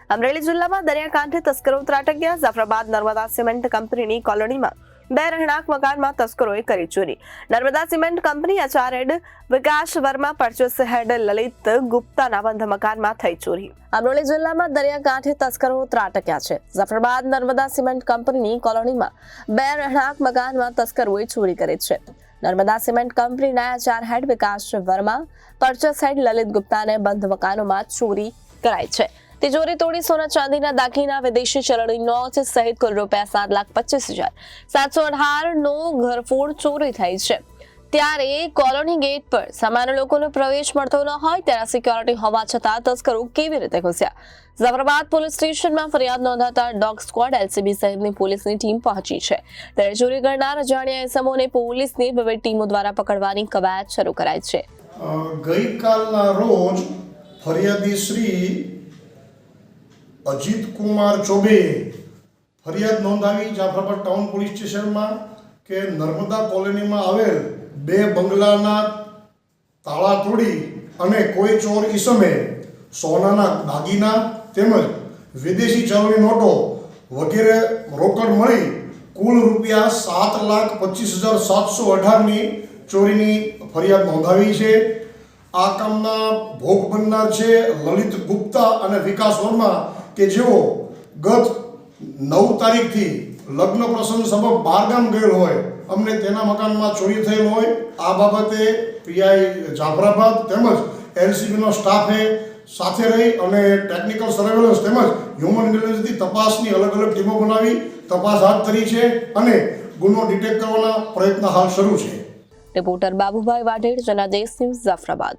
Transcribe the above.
અમરેલી જિલ્લામાં દરિયાકાંઠે તસ્કરો ત્રાટક્યા। જાફરાબાદ નર્મદા સિમેન્ટ કંપનીની કોલોનીમાં 2 રહેણાંક મકાનમાં તસ્કરોએ કરી ચોરી। Narmada cement company HR head Vikas Varma, purchase head Lalit ગુપ્તાના બંધ મકાનમાં થઈ ચોરી। અમરેલી જિલ્લામાં દરિયાકાંઠે તસ્કરો ત્રાટક્યા છે। જાફરાબાદ નર્મદા સિમેન્ટ કંપનીની કોલોનીમાં 2 રહેણાંક મકાનમાં તસ્કરોએ ચોરી કરી છે। નર્મદા સિમેન્ટ કંપનીના HR head Vikas Varma, purchase head Lalit ગુપ્તાને બંધ મકાનોમાં ચોરી કરાઈ છે। तिजोरी तोड़ी सोना चांदीना दागीना, विदेशी चलણી નોટ સહિત કુલ રૂપિયા 7,25,718 નો ઘરફોડ ચોરી થઈ છે। ત્યારે કોલોની ગેટ પર સામાન્ય લોકોનો પ્રવેશ મળતો ન હોય ત્યારે સિક્યોરિટી હોવા છતાં તસ્કરો કેવી રીતે ઘૂસ્યા? જાફરાબાદ પોલીસ સ્ટેશનમાં ફરિયાદ નોંધાતા ડોગ સ્ક્વોડ, એલસીબી સહિતની પોલીસની ટીમ પહોંચી છે। ત્યારે ચોરી કરનાર અજાણ્યા ઇસમોને પોલીસની વિવિધ ટીમો દ્વારા પકડવાની કવાયત શરૂ કરાઈ છે। ગઈકાલના રોજ ફરિયાદી શ્રી અજીત કુમાર ચોબે ફરિયાદ નોંધાવી જાફરાબાદ ટાઉન પોલીસ સ્ટેશનમાં કે નર્મદા કોલોનીમાં આવેલ 2 બંગલાના તાળા તોડી અને કોઈ ચોર ઈસમે સોનાના દાગીના તેમજ વિદેશી ચલણી નોટો વગેરે રોકડ મળી કુલ રૂપિયા 7,25,718ની ચોરીની ફરિયાદ નોંધાવી છે। આ કામના ભોગ બનનાર છે લલિત ગુપ્તા અને વિકાસ વર્મા કે જેઓ ગત 9 તારીખથી લગ્ન પ્રસંગ સબબ બહારગામ ગયેલ હોય, અમને તેના મકાનમાં ચોરી થયેલ હોય। આ બાબતે પીઆઈ જાફરાબાદ તેમજ એલસીબીનો સ્ટાફે સાથે રહી અને ટેકનિકલ સર્વેલન્સ તેમજ હ્યુમન ઇન્ટેલિજન્સની તપાસની અલગ અલગ ટીમો બનાવી તપાસ હાથ ધરી છે અને ગુનો ડિટેક્ટ કરવાના પ્રયત્ન હાલ શરૂ છે। Reporter Babubhai Vadher, Janadesh news, Jafrabad.